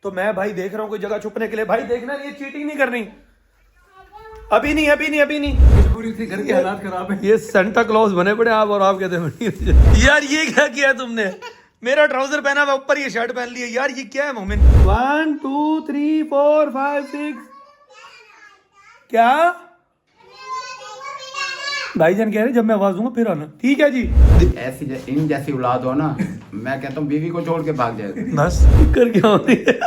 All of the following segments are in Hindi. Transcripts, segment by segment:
तो मैं भाई देख रहा हूँ कोई जगह छुपने के लिए। भाई देखना नहीं, चीटिंग नहीं करनी। अभी नहीं, अभी नहीं, अभी नहीं। पूरी थी घर के हालात खराब है। ये सेंटा क्लॉज बने पड़े आप, और आप कहते हैं यार ये क्या किया तुमने? मेरा ट्राउजर पहना हुआ, ऊपर ये शर्ट पहन ली है। यार ये क्या है मोमिन? 1 2 3 4 5 6 क्या भाईजान कह रहे जब मैं आवाज दूंगा फिर आना, ठीक है जी। ऐसी इन जैसी औलाद हो ना, मैं कहता हूँ बीवी को छोड़ के भाग जाए। बस कर क्या होती है।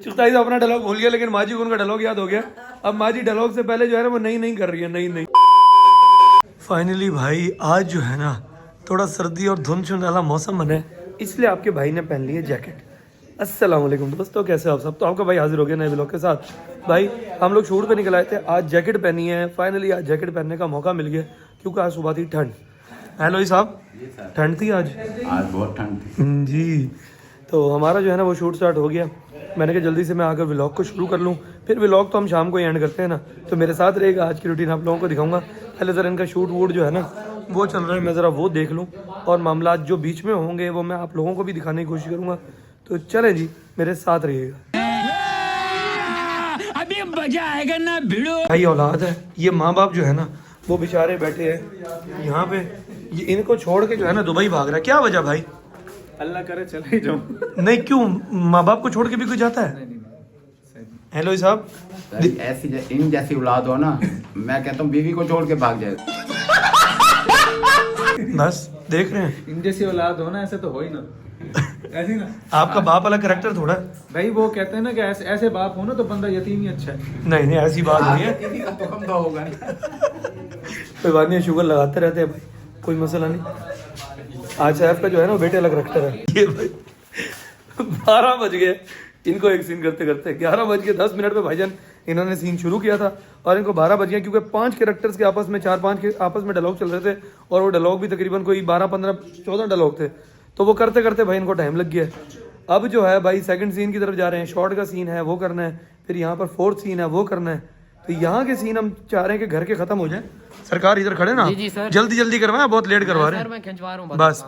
चुगताई तो अपना डायलॉग भूल गया, लेकिन माजी को उनका डायलॉग याद हो गया। अब माजी डायलॉग से पहले जो है ना वो नई नई कर रही है, नई नई। फाइनली भाई आज जो है ना थोड़ा सर्दी और धुंध छुन वाला मौसम बना है, इसलिए आपके भाई ने पहन ली है जैकेट। अस्सलाम वालेकुम दोस्तों, कैसे हो आप सब? तो आपका भाई हाजिर हो गया नए व्लॉग के साथ। भाई हम लोग शूट पे निकल आए थे, आज जैकेट पहनी है। फाइनली आज जैकेट पहनने का मौका मिल गया क्योंकि आज सुबह थी ठंड। हेलो साहब, ठंड थी आज बहुत ठंड थी जी। तो हमारा जो है ना वो शूट स्टार्ट हो गया। मैंने कहा जल्दी से मैं आकर व्लॉग को शुरू कर लूँ, फिर व्लॉग तो हम शाम को ही एंड करते हैं ना। तो मेरे साथ रहेगा, आज की रूटीन आप लोगों को दिखाऊंगा। पहले ज़रा इनका शूट वूट जो है ना वो चल रहा है, मैं ज़रा वो देख लूँ, और मामला जो बीच में होंगे वो मैं आप लोगों को भी दिखाने की कोशिश करूँगा। तो चलें जी, मेरे साथ रहिएगा। अभी मजा आएगा ना भिड़ो। भाई औलाद है, ये माँ बाप जो है ना वो बेचारे बैठे हैं यहाँ पे, ये इनको छोड़ के जो है ना दुबई भाग रहा है। क्या वजह भाई? अल्लाह करे चले जाऊं। नहीं क्यों, माँ बाप को छोड़ के भी कोई जाता है? हेलो साहब, ऐसी इन जैसी औलाद हो ना, मैं कहता हूँ बीवी को छोड़ के भाग जाए। बस देख रहे हैं इन जैसी औलाद हो ना, ऐसे तो हो ही ना। ऐसी ना आपका बाप वाला करेक्टर थोड़ा है। भाई, वो कहते हैं ना कि ऐसे ऐसे बाप हो ना तो बंदा यतीम ही अच्छा है। नहीं नहीं ऐसी बात नहीं है, होगा कोई बात नहीं, शुगर लगाते रहते हैं भाई, कोई मसला नहीं। आज सैफ का जो है ना वो बेटे अलग करेक्टर है। ये भाई 12 बज गए इनको एक सीन करते करते, 11 बज के 10 मिनट पे भाईजान इन्होंने सीन शुरू किया था और इनको 12 बज गया, क्योंकि 5 कैरेक्टर्स के आपस में 4-5 के आपस में डायलॉग चल रहे थे, और वो डायलॉग भी तकरीबन कोई 12-15-14 डायलॉग थे। तो वो करते करते भाई इनको टाइम लग गया। अब जो है भाई सेकंड सीन की तरफ जा रहे हैं, शॉर्ट का सीन है वो करना है, फिर यहाँ पर फोर्थ सीन है वो करना है। तो यहाँ के सीन हम चाह रहे हैं कि घर के खत्म हो जाए। सरकार इधर खड़े ना, जल्दी जल्दी करवाएं, बहुत लेट करवा रहे हैं बस।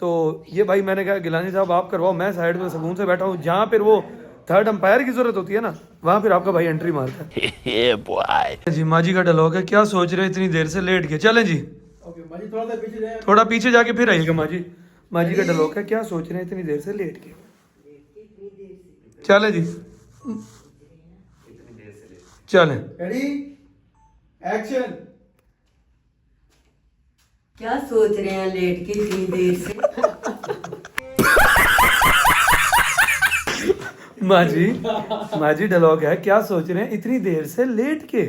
तो ये भाई मैंने कहा गिलानी साहब आप करवाओ, मैं साइड में सुकून से बैठा हूँ। जहाँ फिर वो थर्ड अंपायर की जरूरत होती है ना, वहाँ फिर आपका भाई एंट्री मारता है। जी माजी का डायलॉग है, क्या सोच रहे इतनी देर से लेट के? चलें जी, थोड़ा पीछे जाके फिर आइएगा। माजी माजी का डायलॉग है, क्या सोच रहे हैं इतनी देर से लेट के? चले जी, चलें। Ready action. क्या सोच रहे हैं लेट के इतनी देर से? माजी डायलॉग है, क्या सोच रहे हैं इतनी देर से लेट के?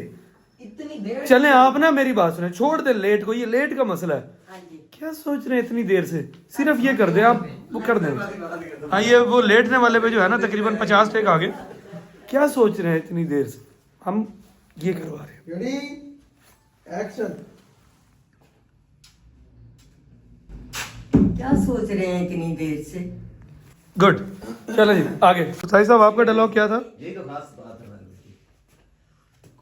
इतनी देर? चलें आप ना मेरी बात सुने, छोड़ दे लेट को, ये लेट का मसला है। हाँ जी। क्या सोच रहे हैं इतनी देर से, सिर्फ ये कर दे आप, वो कर दें। हाँ ये वो लेटने वाले पे जो है ना तकरीबन 50 टेक आगे। क्या सोच रहे हैं इतनी देर से, हम ये करवा रहे हैं। Ready action. क्या सोच रहे हैं इतनी देर से? गुड, चलो जी आगे। साई साहब आपका डायलॉग क्या था? यही तो खास बात है।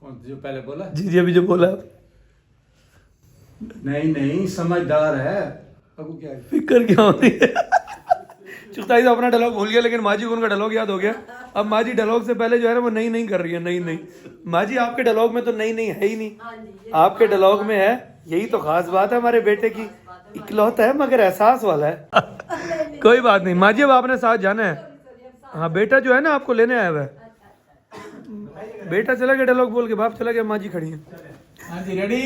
कौन जो पहले बोला? जी जी अभी जो बोला आप। नहीं समझदार है। अब क्या है? फिक्र क्या होती है? चुगताई तो अपना डायलॉग भूल गया, लेकिन माजी को उनका डायलॉग याद हो गया। अब माजी डायलॉग से पहले जो है ना वो नई नई कर रही है, नई नई। माजी आपके डायलॉग में तो नई नई है ही नहीं, आपके डायलॉग में है, यही तो खास बात है हमारे बेटे की, इकलौता है मगर एहसास वाला है। कोई बात नहीं माजी, अब आपने साथ जाना है। हाँ बेटा जो है ना आपको लेने आया हुआ है। बेटा चला गया डायलॉग बोल के, बाप चला गया, माजी खड़ी है। हाँ जी रेडी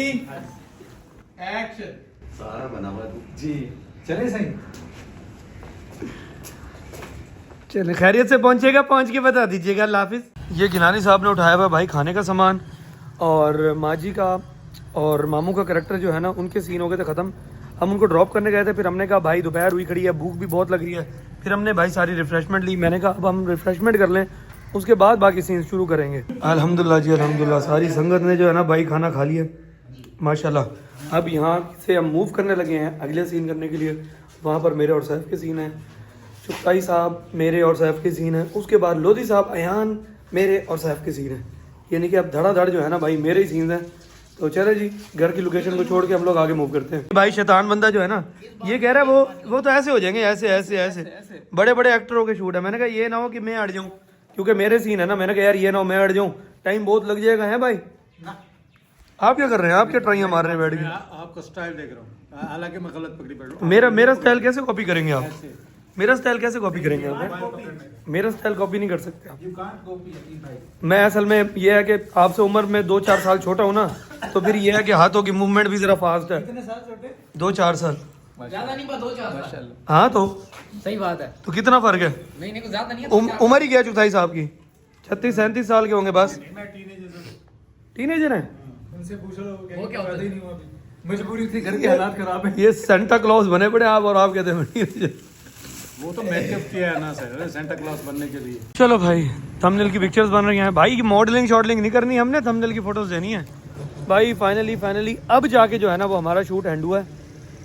एक्शन। सारा बना हुआ जी चले सही। चले खैरियत से पहुंचेगा, पहुंच के बता दीजिएगा, अल्लाह हाफिज। ये गिलानी साहब ने उठाया हुआ भाई खाने का सामान, और माजी का और मामू का कैरेक्टर जो है ना उनके सीन हो गए थे ख़त्म। हम उनको ड्रॉप करने गए थे, फिर हमने कहा भाई दोपहर हुई खड़ी है, भूख भी बहुत लग रही है। फिर हमने भाई सारी रिफ्रेशमेंट ली, मैंने कहा अब हम रिफ्रेशमेंट कर लें, उसके बाद बाकी सीन शुरू करेंगे। अल्हम्दुलिल्लाह जी अल्हम्दुलिल्लाह, सारी संगत ने जो है ना भाई खाना खा लिया माशाल्लाह। अब यहाँ से हम मूव करने लगे हैं अगले सीन करने के लिए। वहाँ पर मेरे और सैफ के सीन हैं, चुगताई साहब मेरे और सैफ के सीन हैं, उसके बाद लोधी साहब अयान मेरे और सैफ के सीन हैं। यानी कि अब धड़ाधड़ जो है ना भाई मेरे ही सीन हैं। तो चले जी, घर की लोकेशन को छोड़ के हम लोग आगे मूव करते हैं। भाई शैतान बंदा जो है ना, ये कह रहा है वो तो ऐसे हो जाएंगे, ऐसे ऐसे ऐसे बड़े बड़े एक्टरों के शूट है। मैंने कहा ये ना हो कि मैं अड़ जाऊँ, क्योंकि मेरे सीन है ना। मैंने कहा यार ये ना हो मैं अड़ जाऊँ, टाइम बहुत लग जाएगा। है भाई आप क्या कर रहे हैं? आप क्या ट्राइयां मार रहे हैं बैठ के? आपका स्टाइल देख रहा हूँ, हालांकि मैं गलत पकड़ी बैठ मेरा स्टाइल कैसे कॉपी करेंगे आप? मेरा स्टाइल कैसे कॉपी करेंगे आप? मेरा स्टाइल कॉपी नहीं कर सकते आप। मैं असल में ये है कि आपसे उम्र में 2-4 साल छोटा हूँ ना, तो फिर ये है कि हाथों की मूवमेंट भी जरा फास्ट है। 2-4 साल ज्यादा नहीं, पर 2-4 साल। हाँ तो सही बात है। तो कितना फर्क है? नहीं कुछ ज्यादा नहीं है। उम्र ही क्या चौथाई साहब की? 36-37 साल के होंगे बस। टीनेजर हैं उनसे पूछ लो वो क्या होता है? नहीं हुआ अभी, मजबूरी थी, घर के हालात खराब है। ये सेंटा क्लॉज बने पड़े आप, और आप कहते हैं teenager। वो तो मेकअप किया है ना सर, सेंटा क्लॉज बनने के लिए। चलो भाई, थंबनेल की पिक्चर्स बन रही हैं भाई। मॉडलिंग शॉडलिंग नहीं करनी हमने, थंबनेल की फोटोज देनी है भाई। फाइनली अब जाके जो है ना वो हमारा शूट एंड हुआ है।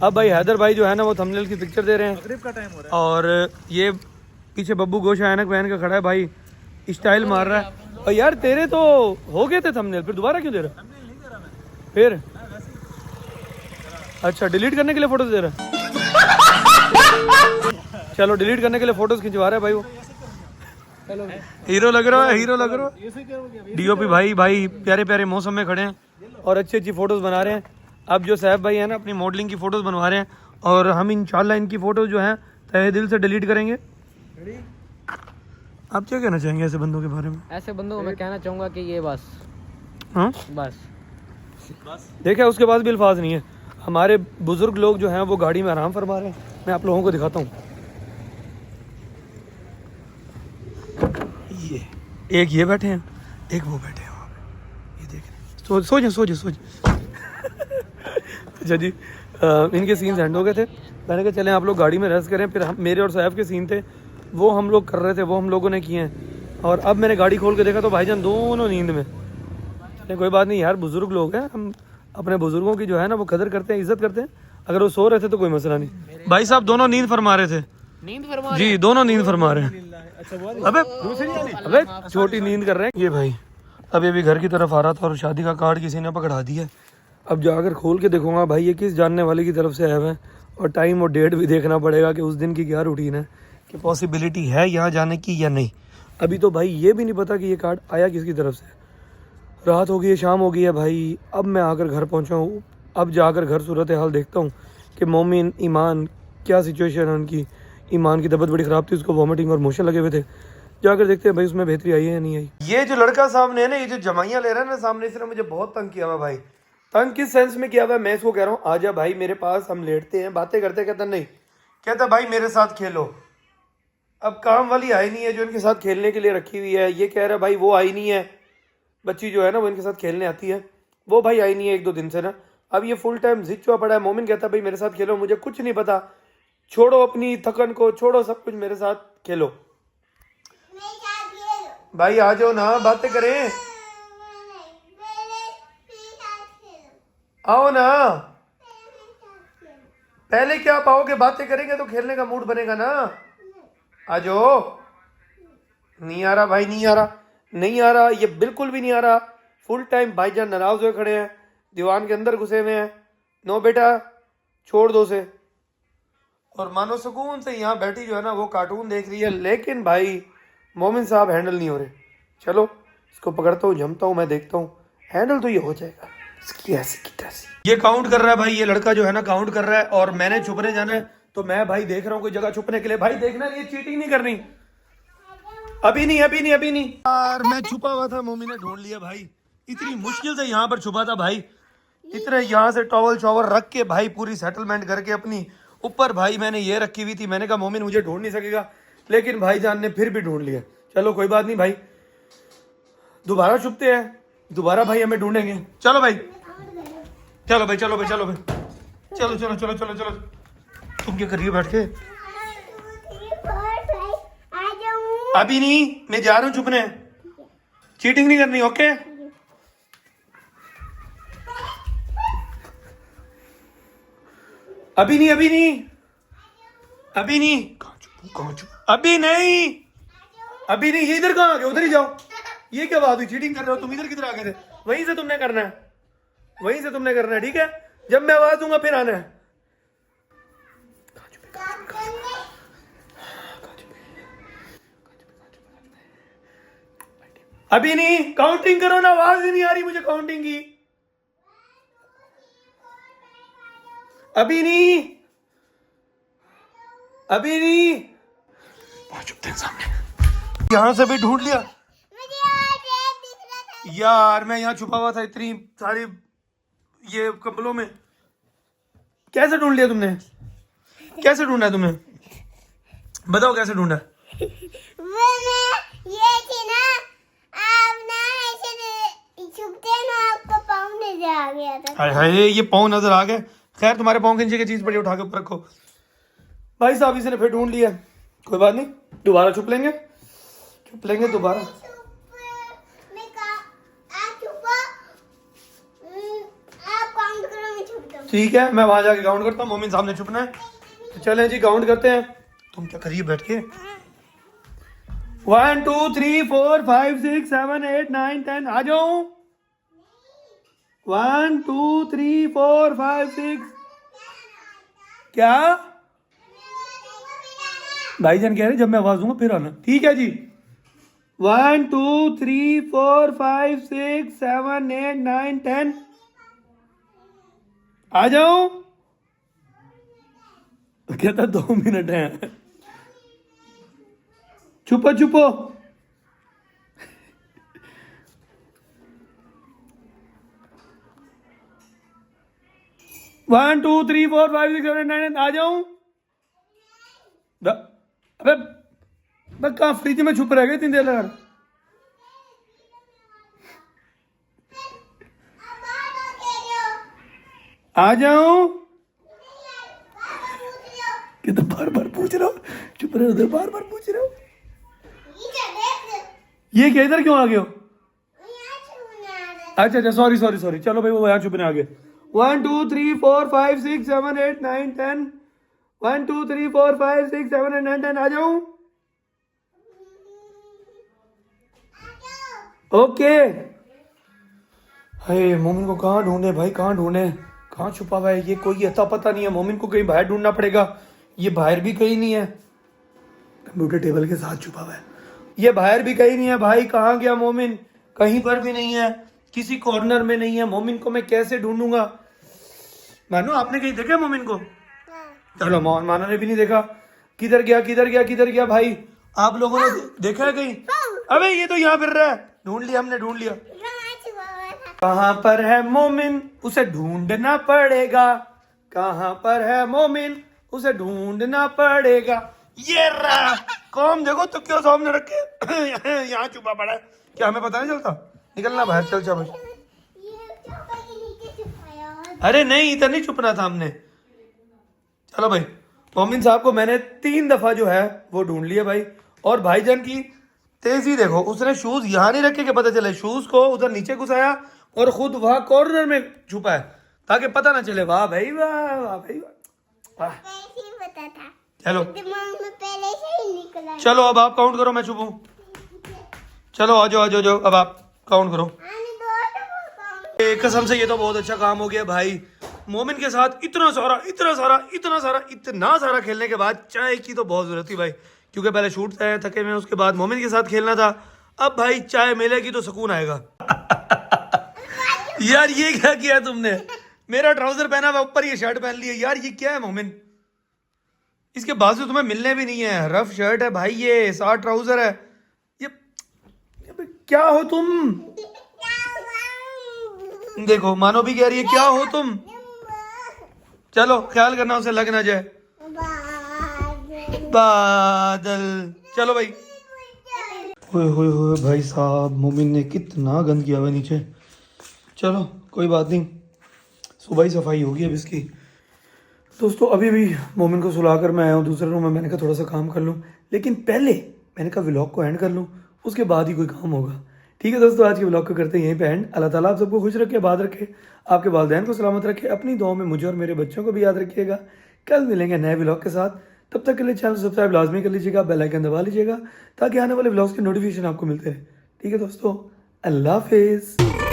अब भाई हैदर भाई जो है ना वो थंबनेल की पिक्चर दे रहे हैं। मगरिब का टाइम हो रहा है। और ये पीछे बब्बू गोशा ऐनक पहन के खड़ा है भाई, स्टाइल मार रहा है। और यार तेरे तो हो गए थे थंबनेल, फिर दोबारा क्यों दे रहा? फिर अच्छा, डिलीट करने के लिए फोटोज दे रहा है। चलो डिलीट करने के लिए फोटोज खिंचवा रहा है भाई वो। हीरो लग रहा है, हीरो लग रहा है। डीओपी भाई प्यारे प्यारे मौसम में खड़े हैं और अच्छी अच्छी फोटोज बना रहे हैं। अब जो साहब भाई है ना अपनी मॉडलिंग की फोटोज बनवा रहे हैं, और हम इंशाल्लाह इनकी फोटोज जो है तहे दिल से डिलीट करेंगे। आप क्या कहना चाहेंगे ऐसे बंदों के बारे में? ऐसे बंदों को मैं कहना चाहूंगा कि ये बस हाँ देखा, उसके पास भी अल्फाज नहीं है। हमारे बुजुर्ग लोग जो हैं वो गाड़ी में आराम फरमा रहे हैं। मैं आप लोगों को दिखाता हूँ, ये एक ये बैठे हैं, एक वो बैठे हैं वहाँ पे, ये देख रहे हैं। सो जाए अच्छा जी, इनके सीन्स एंड हो गए थे। मैंने कहा चलें आप लोग गाड़ी में रेस्ट करें। फिर हम मेरे और साहब के सीन थे वो हम लोग कर रहे थे, वो हम लोगों ने किए हैं। और अब मैंने गाड़ी खोल के देखा तो भाईजान दोनों नींद में। चलें कोई बात नहीं यार, बुजुर्ग लोग हैं, हम अपने बुजुर्गों की जो है ना वो कदर करते हैं, इज्जत करते हैं। अगर वो सो रहे थे तो कोई मसला नहीं। भाई साहब दोनों नींद फरमा रहे थे। नींद फरमा जी दोनों नींद फरमा रहे हैं। अबे छोटी नींद कर रहे हैं ये भाई। अब ये भी घर की तरफ आ रहा था और शादी का कार्ड किसी ने पकड़ा दिया। अब जाकर खोल के देखूंगा भाई ये किस जानने वाले की तरफ से आया है, और टाइम और डेट भी देखना पड़ेगा कि उस दिन की क्या रूटीन है, कि पॉसिबिलिटी है यहाँ जाने की या नहीं। अभी तो भाई ये भी नहीं पता कि ये कार्ड आया किसकी तरफ से। रात हो गई है, शाम हो गई है भाई। अब मैं आकर घर पहुँचा हूँ। अब जाकर घर सूरत हाल देखता हूँ कि मोमिन ईमान क्या सिचुएशन है उनकी। ईमान की तबीयत बड़ी ख़राब थी, उसको वॉमिटिंग और मोशन लगे हुए थे। जाकर देखते हैं भाई उसमें बेहतरी आई है या नहीं आई। ये जो लड़का सामने है ना, ये जो जमाइयाँ ले रहा है ना सामने, इसने मुझे बहुत तंग किया हुआ भाई। तंग किस सेंस में किया हुआ है, मैं इसको कह रहा हूँ आजा भाई मेरे पास, हम लेटते हैं बातें करते। कहता नहीं, कहता भाई मेरे साथ खेलो। अब काम वाली आई नहीं है जो इनके साथ खेलने के लिए रखी हुई है। ये कह रहा है भाई वो आई नहीं है, बच्ची जो है ना वो इनके साथ खेलने आती है, वो भाई आई नहीं है 1-2 दिन से ना। अब ये फुल टाइम जिद चुआ पड़ा है। मोमिन कहता है भाई मेरे साथ खेलो, मुझे कुछ नहीं पता, छोड़ो अपनी थकन को, छोड़ो सब कुछ, मेरे साथ खेलो। भाई आ जाओ ना, बातें करें, आओ ना। पहले क्या पाओगे, बातें करेंगे तो खेलने का मूड बनेगा ना। आ जाओ। नहीं आ रहा भाई, नहीं आ रहा, नहीं आ रहा, ये बिल्कुल भी नहीं आ रहा। फुल टाइम भाईजान नाराज हुए खड़े हैं, दीवान के अंदर घुसे हुए हैं। नो बेटा छोड़ दो उसे। और मानो सुकून से यहाँ बैठी जो है ना वो कार्टून देख रही है। लेकिन भाई मोमिन साहब हैंडल नहीं हो रहे। चलो इसको पकड़ता हूँ, जमता हूँ, मैं देखता हूँ हैंडल तो ये हो जाएगा। इसकी ऐसी की तैसी। ये काउंट कर रहा है भाई, ये लड़का जो है ना काउंट कर रहा है, और मैंने छुपने जाना है। तो मैं भाई देख रहा हूँ कोई जगह छुपने के लिए। भाई देखना, ये चीटिंग नहीं करनी। अभी नहीं यार, मैं छुपा हुआ था, मोमी ने ढूंढ लिया भाई। इतनी मुश्किल से यहाँ पर छुपा था भाई। इतने यहाँ से टॉवल शॉवर रख के भाई पूरी सेटलमेंट करके अपनी ऊपर भाई मैंने ये रखी हुई थी। मैंने कहा मोमिन मुझे ढूंढ नहीं सकेगा, लेकिन भाईजान ने फिर भी ढूंढ लिया। चलो कोई बात नहीं भाई, दोबारा छुपते हैं, दोबारा भाई हमें ढूंढेंगे। चलो भाई, चलो भाई, चलो भाई, चलो भाई, चलो चलो चलो चलो चलो। तुम क्या कर रही हो बैठ के? अभी नहीं, मैं जा रहा हूँ छुपने। चीटिंग नहीं करनी, ओके? अभी नहीं, अभी नहीं, अभी नहीं, कहाँ छुप? अभी नहीं, अभी नहीं। ये इधर कहाँ आ गए? उधर ही जाओ। ये क्या बात हुई? चीटिंग कर रहे हो तुम? इधर किधर आ गए थे? वहीं से तुमने करना है। वहीं से तुमने करना है, ठीक है? जब मैं आवाज दूंगा फिर आना है। अभी नहीं, काउंटिंग करो ना, आवाज ही नहीं आ रही मुझे काउंटिंग की। अभी नहीं, अभी नहीं। बहुत चुपते हैं सामने। यहां से भी ढूंढ लिया यार, मैं यहाँ छुपा हुआ था इतनी सारी ये कपड़ों में। कैसे ढूंढ लिया तुमने? कैसे ढूंढा तुमने? बताओ कैसे ढूंढा? ये थी ना, आप ना ऐसे छुपते ना, आपको पाँव नजर आ गया था। हाय हाय, ये पाँव नजर आ गए। खैर तुम्हारे पाँव के नीचे की चीज पड़ी, उठा के ऊपर रखो। भाई साहब इसने फिर ढूंढ लिया, कोई बात नहीं, दोबारा छुप लेंगे दोबारा। ठीक है, मैं वहां जाके काउंट करता हूँ, मोमिन सामने छुपना है। तो चलें जी, काउंट करते हैं। तुम क्या करिए बैठ के? 1 2 3 4 5 6 7 8 9 10। आ जाओ। 1 2 3 4 5 6। क्या भाईजान कह रहे जब मैं आवाज दूंगा फिर आना, ठीक है जी? 1 2 3 4 5 6 7 8 9 10। आ जाओ। कहता 2 मिनट है। छुपो छुपो। One two three four five six seven nine. आ जाऊं? अबे मैं कहाँ फ्रिज में छुप रह गई इतनी देर लगा। आ जाऊं? कि तो बार बार पूछ रहा हूँ, चुप रहे उधर, बार बार पूछ रहा हूँ। ये क्या इधर क्यों आ गए हो? अच्छा अच्छा, सॉरी सॉरी सॉरी। चलो भाई वो यहाँ छुपने आ गए। 1 2 3 4 5 6 7 8 9 10। 1 2 3 4 5 6 7 8 9 10। आ जाऊं? ओके। हे मोमिन को कहाँ ढूंढे भाई, कहाँ ढूंढे? कहाँ छुपा हुआ है ये? कोई अता पता नहीं है। मोमिन को कहीं बाहर ढूंढना पड़ेगा। ये बाहर भी कहीं नहीं है, कंप्यूटर टेबल के साथ छुपा हुआ है। ये बाहर भी कहीं नहीं है भाई। कहाँ गया मोमिन? कहीं पर भी नहीं है, किसी कॉर्नर में नहीं है। मोमिन को मैं कैसे ढूंढूंगा? मानो आपने कहीं देखा मोमिन को? चलो मानो ने भी नहीं देखा। किधर गया किधर गया किधर गया भाई? आप लोगों ने देखा है कहीं? अबे ये तो यहाँ फिर रहा है। ढूंढ लिया हमने, ढूंढ लिया। कहाँ पर है मोमिन? उसे ढूंढना पड़ेगा। कहाँ पर है मोमिन? उसे ढूंढना पड़ेगा। ये रहा। कौन देखो तो क्यों सामने रखे यहाँ छुपा पड़ा है। क्या हमें पता नहीं चलता? निकलना बाहर, चल चल भाई। अरे नहीं, इधर नहीं छुपना था हमने। चलो भाई, मोमिन साहब को मैंने 3 दफा जो है वो ढूंढ लिया भाई। और भाईजान की तेजी देखो, उसने शूज यहाँ नहीं रखे कि पता चले। शूज को उधर नीचे घुसाया और खुद वहां कॉर्नर में छुपा है ताकि पता ना चले। वाह भाई वाह, वाह भाई वाह। पता था, चलो दिमाग में पहले से ही निकला। चलो अब आप काउंट करो, मैं छुपूं। चलो आ जाओ आ जाओ, अब आप काउंट करो। कसम से ये तो बहुत अच्छा काम हो गया भाई। मोमिन के साथ इतना सारा खेलने के बाद चाय की तो बहुत जरूरत थी भाई, क्योंकि पहले शूट थे थके में, उसके बाद मोमिन के साथ खेलना था। अब भाई चाय मिलेगी तो सुकून आएगा। यार ये क्या किया तुमने? मेरा ट्राउजर पहना हुआ, ऊपर ये शर्ट पहन लिया। यार ये क्या है मोमिन? इसके बाजू तुम्हें मिलने भी नहीं है। रफ शर्ट है भाई, ये साथ ट्राउजर है। ये क्या हो तुम? देखो मानो भी कह रही है क्या हो तुम। चलो ख्याल करना उसे लग ना जाए। बादल। चलो भाई। होए भाई साहब, मोमिन ने कितना गंद किया हुआ नीचे। चलो कोई बात नहीं, सुबह ही सफाई होगी अब इसकी। दोस्तों अभी भी मोमिन को सुलाकर मैं आया हूँ दूसरे रूम में। मैंने कहा थोड़ा सा काम कर लूँ, लेकिन पहले मैंने कहा व्लॉग को एंड कर लूँ, उसके बाद ही कोई काम होगा। ठीक है दोस्तों, आज के व्लॉग को करते हैं यहीं पे एंड। अल्लाह ताला आप सबको खुश रखे, आबाद रखे, आपके वालिदैन को सलामत रखे। अपनी दुआओं में मुझे और मेरे बच्चों को भी याद रखिएगा। कल मिलेंगे नए व्लॉग के साथ। तब तक के लिए चैनल सब्सक्राइब लाजमी कर लीजिएगा, बेल आइकन दबा लीजिएगा ताकि आने वाले व्लॉग्स के नोटिफिकेशन आपको मिलते रहे। ठीक है दोस्तों, अल्लाह हाफिज़।